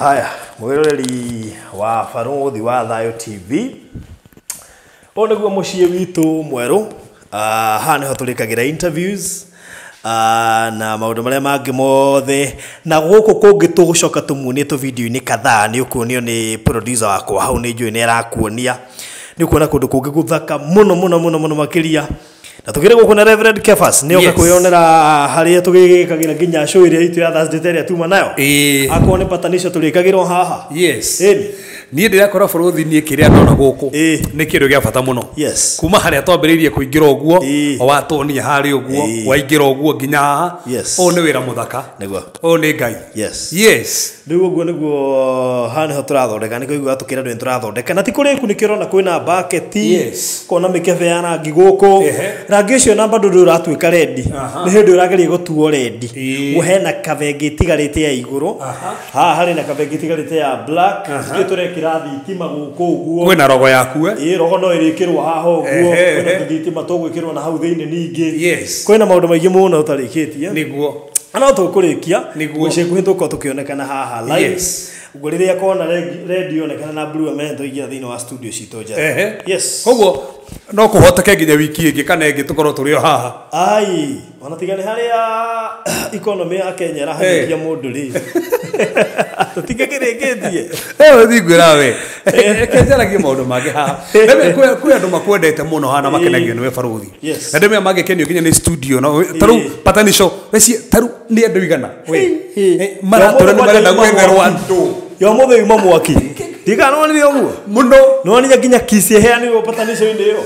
Haya, mwiroreri wa Baruthi wa Thayo TV. Ona guo muciĩ witũ mwerũ. Haha nĩho tũrĩkagĩra interviews. Na maũndũ marĩa mangĩ mothe. Na gũkũ kũngĩ tũgũcoka tũmuonie video-inĩ kadhaa nĩ ũkuonio nĩ producer wakwa hau nĩ njũĩ nĩ arakuonia. Nĩ ũkuona kũndũ kũngĩ gũthaka mũno makĩria. Na tukire gũkũ na Reverend Kefas nĩ oka kwĩyonera harĩa tũgĩkagĩra nginya show ĩrĩa itũ ya Thursday ĩrĩa tuma nayo. Akorwo nĩ patanisho tũrĩkagĩrwo haha. Yes. Niĩ ndĩrakora bũrũthi niĩ kĩrĩa ndona gũkũ nĩ kĩndũ gĩa bata mũno. Yes. Kuma harĩa twambĩrĩirie kũingĩra ũguo watonia harĩa ũguo waingĩra ũguo nginya haha. Yes. Ũũ nĩ wĩra mũthaka. Nĩguo. Ũũ nĩ Ngai. Yes. Yes. Rĩu ũguo nĩguo haha nĩho tũrathondeka nĩ kũigua tũkĩra ndũ tũrathondeka na ti kũrĩ ku nĩkĩrona kwĩna bucket. Yes. Kona mĩkebe ya rangi gũkũ. Rangi ũcio namba ndũ ũratuĩka ready. Nĩ hĩndĩ ũrageria gũtuo ready. Hena kabengi tigarĩte ya igũrũ. Haha harĩ na kabengi tigarĩte ya black. Tũrekĩra thitima gũkũ ũguo. Kwĩna rogo yaku rogo no ĩrĩkĩrwo haha ũguo. Kwĩna thitima tũgwĩkĩrwo na hau thĩinĩ ningĩ. Yes. Kwĩna maũndũ maingĩ mũno ũtarĩkĩtie. Nĩguo. No tũkũrĩkia gũciĩ kũhĩtũka tũkĩonekana haha live. Yes. Ũguo rĩrĩa kona radio onekana na Blue Amen tũingĩra thĩinĩ wa studio citũ njega. Yes. Koguo no kũhoteke nginya wiki ĩngĩ kana ĩngĩ tũkorwo tũrĩ o haha. Ai, ona tiga nĩ harĩa economy ya Kenya ĩrahanyikia mũndũ rĩ. Tũtige kĩrĩkĩtie. Thingwĩra we. Kenjaragia maũndũ mangĩ haha. Kwĩ andũ makwendete mũno haha na makenagio nĩwe Baruthi. Na ndĩmwe mangĩkenio nginya nĩ studio. Tarĩu patanisho tarĩu nĩ andũ igana. Maratũra nĩ marenda gwetherwo andũ. Yo mũthĩ uma mwaki. Ndikanonire ũguo. Mũno. Nĩwonire nginya kisi heanirwo patanisho-inĩ ĩyo.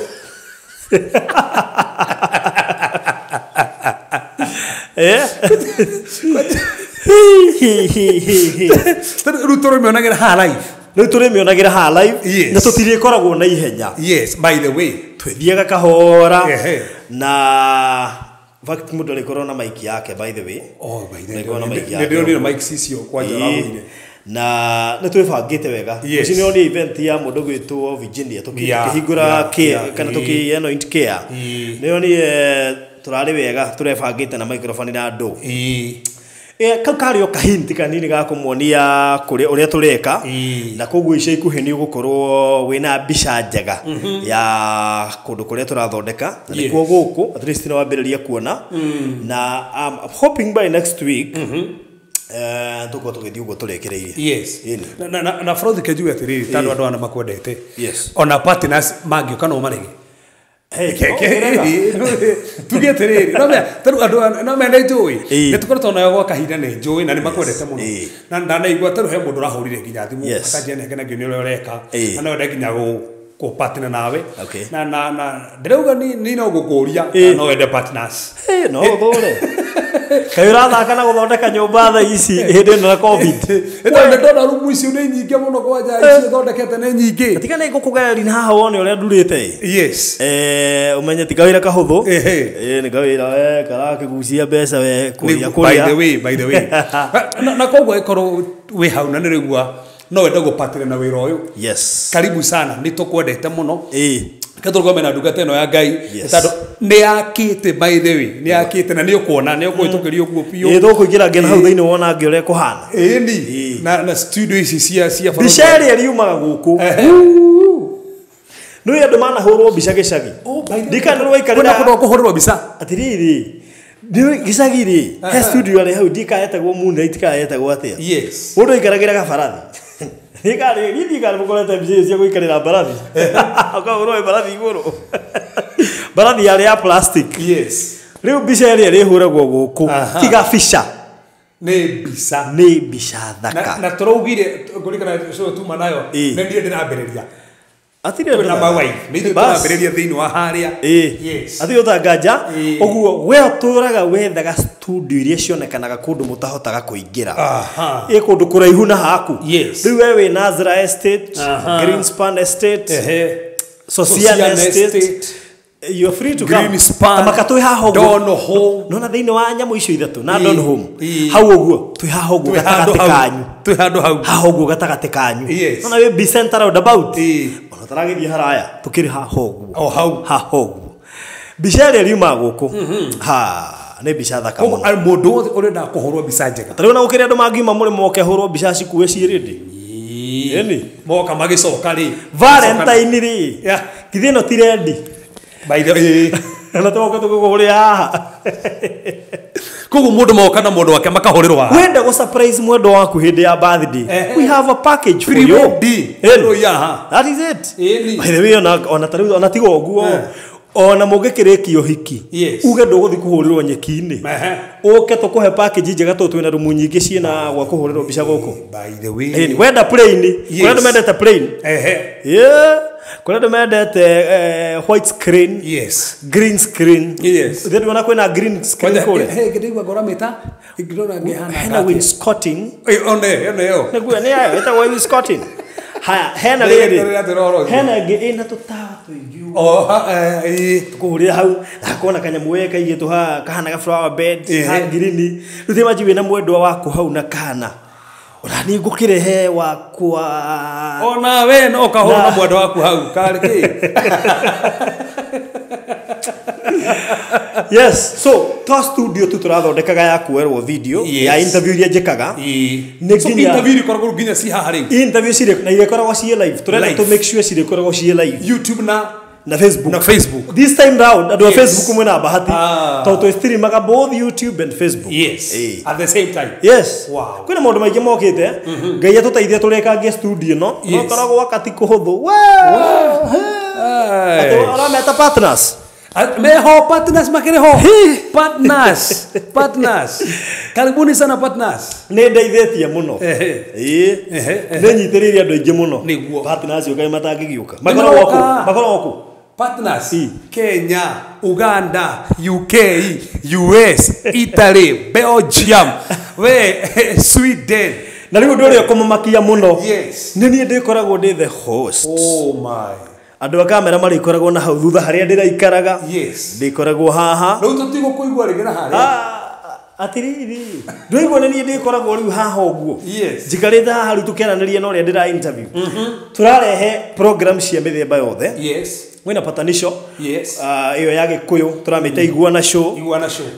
Rĩu tũrĩmĩonagĩra haha live. Rĩu tũrĩmĩonagĩra haha live. Na tũtirĩkoragwo na ihenya. Yes, by the way. Twĩthiaga kahora. Na fact mũndũ arĩkorwo na mic yake by the way. Oh, by the way. Nĩndĩronire mic cicio kwanja ũragũrire. Na nĩ twĩbangĩte wega. Ici nĩyo nĩ event ya mũndũ gwĩtwo Virginia tũkĩhingũra kana tũkĩ-anoint care. Nĩyo nĩ tũrarĩ wega tũrebangĩte na microphone na andũ. Kau karĩ o kahinti kanini ga kũmuonia ũrĩa tũreka na koguo ica ikuhĩ nĩ ũgũkorwo wĩna mbica njega ya kũndũ kũrĩa tũrathondeka na nĩkuo gũkũ at least nĩ wambĩrĩria kuona na I'm hoping by next week tuko tũgĩthiĩ ũguo tũrekereirie. Yes. Na Baruthi kenjuge atĩrĩrĩ tondũ andũ ana makwendete. Yes. Ona partners mangĩũka no marege. Tuge atĩrĩrĩ tarĩu andũ no mende njũĩ nĩ tũkoretwo nayo gwa kahinda nĩ njũĩ na nĩ makwendete mũno na ndanaigua tarĩu he mũndũ ũrahũrire nginya thimũ akanjia nĩakenagio nĩ ũrĩa ũreka na no ende nginya partner nawe na ndĩrauga ni no gũkũria no ende partners no ũthũre kaĩ ũrathaka na gũthondeka nyũmba thaa ici hĩndĩ ĩno na covid ĩtondũ ndona rumu icio nĩ nyingĩ mũno kwanja icio thondekete nĩ nyingĩ tiga nĩ ngũkũgereria haha wone ũrĩa ndurĩte. Yes. Ũmenye ti kawĩra kahũthũ nĩ kawĩra we karakĩgucia mbeca we kũrĩa by the way na koguo ĩkorwo wĩ hau na nĩrĩgua no wende gũpatĩra na wĩra ũyũ. Yes. Karibu sana nĩ tũkwendete mũno. Katũrũgwo mena ndungata ĩno ya Ngai tondũ nĩ yakĩte by the way nĩ yakĩte na nĩ ũkuona nĩ ũkwĩtũkĩria ũguo biũ. Tũkũingĩra ngena hau thĩinĩ wona ngĩ ũrĩa kũhana. Na studio ici cia mbica ĩrĩa riumaga gũkũ nĩ andũ manahũrwo mbica gĩcagi. Ndikanĩrwo waikarĩra kũndũ kũhũrĩrwo mbica atĩrĩrĩ gĩcagi rĩ he studio arĩ hau ndikayetagwo Moonlight kayetagwo atĩa. Yes. Mũndũ aikaragĩra gabarathi Thikari mũkorete mbica cia gũikarĩra mbarathi. Ũkahũrwo mbarathi igũrũ. Mbarathi yarĩ ya plastic. Yes. Rĩu mbica ĩrĩa ĩrĩhũragwo gũkũ ti gabica. Nĩ mbica thaka. Na tũraugire kũringana na show tuma nayo nĩ ndiĩ ndĩrambĩrĩria. Atirĩ na mawai nĩ ndĩrambĩrĩria thĩinĩ wa harĩa. Yes. Athiĩ ũtanganja ũguo we ũtũraga wethaga studio iria cionekanaga kũndũ mũtahotaga kũingĩra. Kũndũ kũraihu na haku. Rĩu we wĩ Nazra Estate, Greenspan Estate, Social Estate. You're free to come. Greenspan, Donholm. Nona thĩinĩ wa nyamũ icio ithatũ na Donholm. Hau ũguo twĩ haha ũguo gatagatĩ kanyu. Twĩ handũ hau. Haha ũguo gatagatĩ kanyu. Nona wĩ Bicenta roundabout. Ona taragĩthiĩ haraya tũkĩrĩ haha ũguo. Haha ũguo. Mbica ĩrĩa riumaga gũkũ. nĩ mbica thaka mũno mũndũ wothe ũrenda kũhũrwo mbica njega tarĩu na gũkĩrĩ andũ mangiuma mũrĩmo moke hũrwo mbica cikuwe ciĩ rĩndĩ ĩni moka magĩcoka rĩ Valentine rĩ githĩ ĩno ti rendi by the way na tũgoka tũkũhũrĩa haha koguo mũndũ moka na mũndũ wake makahũrĩrwo haha wenda gũ surprise mwendo waku hĩndĩ ya birthday we have a package for you that is it by the way ona tarĩu ona tiga ũguo ona mũngĩkĩrĩkia ũhiki uge ndũgũthiĩ kũhũrĩrwo nyeki-inĩ ũke tũkũhe package njega tondũ twĩna rumu nyingĩ ciĩna gwa kũhũrĩrwo mbica gũkũ by the way wenda plain kũrĩa andũ mendete plain kũrĩa andũ mendete white screen green screen thĩ ndũona kwĩna green screen kũrĩa ngĩigua ngora mĩta ingĩrona ngĩhana hena wainscoting one nĩguo nĩ yayo ĩtagwo wainscoting haya hena rĩrĩ hena ĩngĩ ĩna tũtawa tũingĩ tukũhũrĩra hau na kona kanyamũ we kaigĩtwo haha kahana ga flower bed ha green rĩu thĩ manji wĩna mwendwa waku hau na kana ona nĩ ngũkĩrehe wakwa ona we no kahũrwo na mwendwa waku hau karĩ kĩ yes so to studio tu tũrathondekaga ya kuoerwo video ya interview iria njĩkaga nĩ interview ikoragwo nginya ci haha rĩu interview cirĩ na irekoragwo ciĩ live tũrenda to make sure cirĩkoragwo ciĩ live YouTube na Facebook this time round andũ a Facebook mwe na bahati tondũ streamaga both YouTube and Facebook at the same time kwĩna maũndũ maingĩ mokĩte ngai atũteithie tũrekangie studio no koragwo wakati kũhũthũ arameta partners meho partners makĩrĩho partners karibuni sana partners nĩ ndeithĩtie mũno nĩ nyitĩrĩire andũ aingĩ mũno partners ũkai matangĩgiũka makoragwo kũ partners Kenya, Uganda, UK, US, Italy, Belgium, Sweden. Na rĩu ndũrĩa kũmamakia mũno nĩ niĩ ndĩkoragwo ndĩ the host andũ a kamera marĩkoragwo na hau thutha harĩa ndĩraikaraga ndĩkoragwo haha rĩu tũtigũkũigua rĩngĩ na harĩa atiriri ndũigua nĩ niĩ ndĩkoragwo rĩu haha ũguo njikarĩte haha rĩu tũkĩaranĩria na ũrĩa ndĩra interview tũrarehe program cia mĩthemba yothe wĩna patanisho ĩyo ya gĩkũyũ tũramĩta iguana show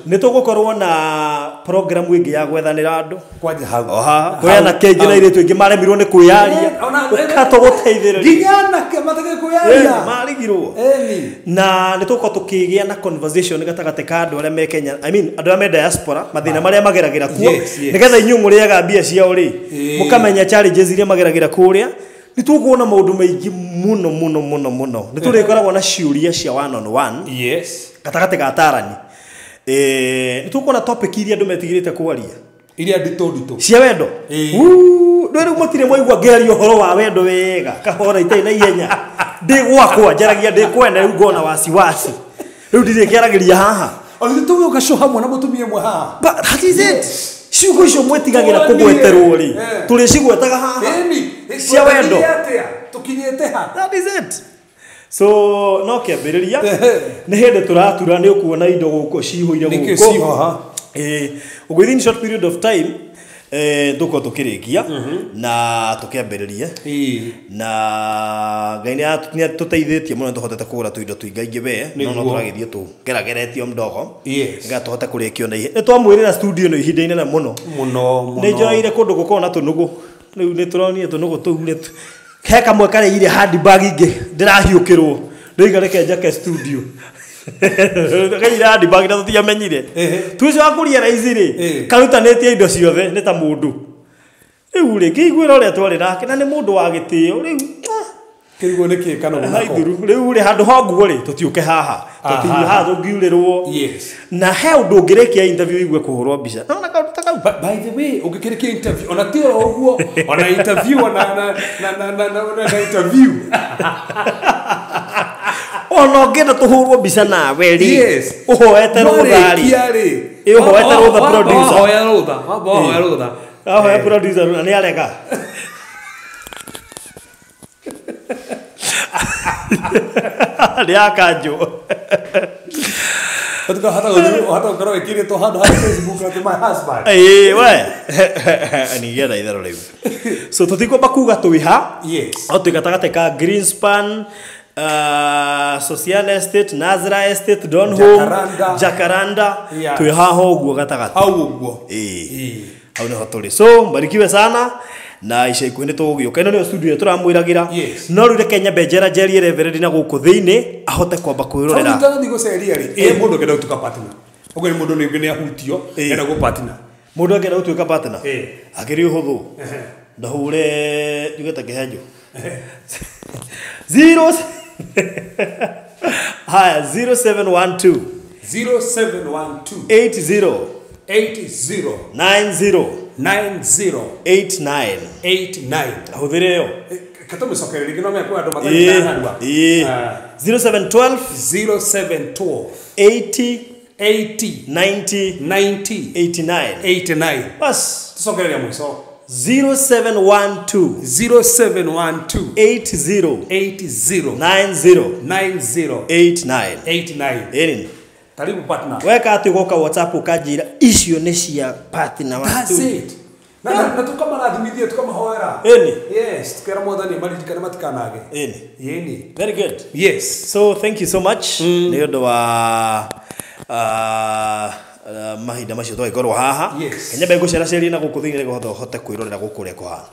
nĩ tũgũkorwo na program ĩngĩ ya gwethanĩra andũ kwanja hau kũrĩa na kengĩ na irĩtu ĩngĩ maremirwo nĩ kwĩyaria ũkatũgũteithĩrĩria nginya anake matage kwĩyaria marigirwo na nĩ tũgũkorwo tũkĩgĩa na conversation gatagatĩ ka andũ arĩa me Kenya I mean andũ arĩa me diaspora mathĩna marĩa mageragĩra kuo nĩgetha inyuĩ mũrĩaga mbia ciao rĩ mũkamenya challenges iria mageragĩra kũrĩa nĩ tũkuona maũndũ maingĩ mũno nĩ tũrĩkoragwo na ciũria cia one on one gatagatĩ ga atarani nĩ tũkuona topic iria andũ metigĩrĩte kwaria iria nditũ cia wendo rĩu mũtirĩ mwaigua ngĩaria ũhoro wa wendo wega kahora itarĩ na ihenya ndĩ gwakwa njaragia ndĩ kwene rĩu ngona wasiwasi rĩu ndirĩ kĩaragĩria haha ona tũgĩũka show hamwe na mũtumia ũmwe haha that is it ciugo icio mwĩtigagĩra kũgweterwo rĩ tũrĩcigwetaga haha cia wendo tũkinyĩte ha that is it so no kĩambĩrĩria nĩ hĩndĩ tũratura nĩ ũkuona indo gũkũ cihũire gũkũ ũguo within short period of time tũkorwo tũkĩrĩkia na tũkĩambĩrĩrie na Ngai nĩ tũteithĩtie mũno tũhotete kũgũra tũindo tũingaingĩ we no tũragĩthiĩ tũgerageretio mdogo nĩgetha tũhote kũrĩkio na ihenya nĩ twamwĩrĩra studio no ihinda inene mũno nĩ njoeire kũndũ gũkorwo na tũnũgũ rĩu nĩ tũronire tũnũgũ tũu he kamwe karĩire handbag ingĩ ndĩrahiũkĩrwo ndĩiga reke njake studio kaira handbag na tũtiamenyire tucio akũria raici rĩ karutanĩtie indo ciothe nĩ ta mũndũ rĩu rĩ ngĩiguĩra ũrĩa twarĩ nake na nĩ mũndũ wa gĩtĩo rĩu kĩiguo nĩ kĩkano rĩu rĩ handũ ha nguo rĩ tũtiũke haha tũtiũke haha tũngiurĩrwo na he ũndũ ũngĩrĩkia interview igue kũhũrwo mbica no na kaũndũ ta kau by the way ũngĩkĩrĩkia interview ona ti ũguo ona interview na interview ona ũngĩenda tũhũrwo mbica nawe rĩ ũhoete rũtha rĩ ũhoete rũtha producer hoya rũtha ahoya producer na nĩ arega nĩ akanjũ hata ũkorwo ĩkĩrĩtwo handũ ha Facebook atĩ my husband we nĩgetha itherũ rĩu so tũtikwamba kuga twĩ ha o twĩ gatagatĩ ka Greenspan Sociana Estate, Nazra Estate, Donholm, Jacaranda, twi haho uguo gatagati. Hau uguo. Hau niho tuli. So mbarikiwe sana na ica ikuhi ni tugioka. Ino ni studio turamwiragira. No riu reke nyambe njerie Reverend na guku thiini ahote kwamba kwirorera. Tondũ ndathiĩ gũceria rĩ, mũndũ ngenda gũtuĩka partner. Ũguo nĩ mũndũ nĩ ahutio enda gũ partner. Mũndũ ngenda gũtuĩka partner. Akĩrĩ ũhũthũ. Ndahure njugĩte kĩhenjo. 0 Haya 0712 80 90 89 ahũthĩre yo. Kata mũcokerera rĩngĩ no mekwa andũ matarĩ na handwa. 0712 80 90 89 bas tucokereria mũico 0712 80 90 89 karibu partner weka ati goka WhatsApp ukajira icio ni cia partner wa that's it na tukamarathimithia tukamahoera yes tukera mwathani maririkane matikanage yeni very good yes so thank you so much ni undu wa mahinda macio twagikorwo haha kenya bengo cera ceri na guku thingire hote kwirorera guku reko haha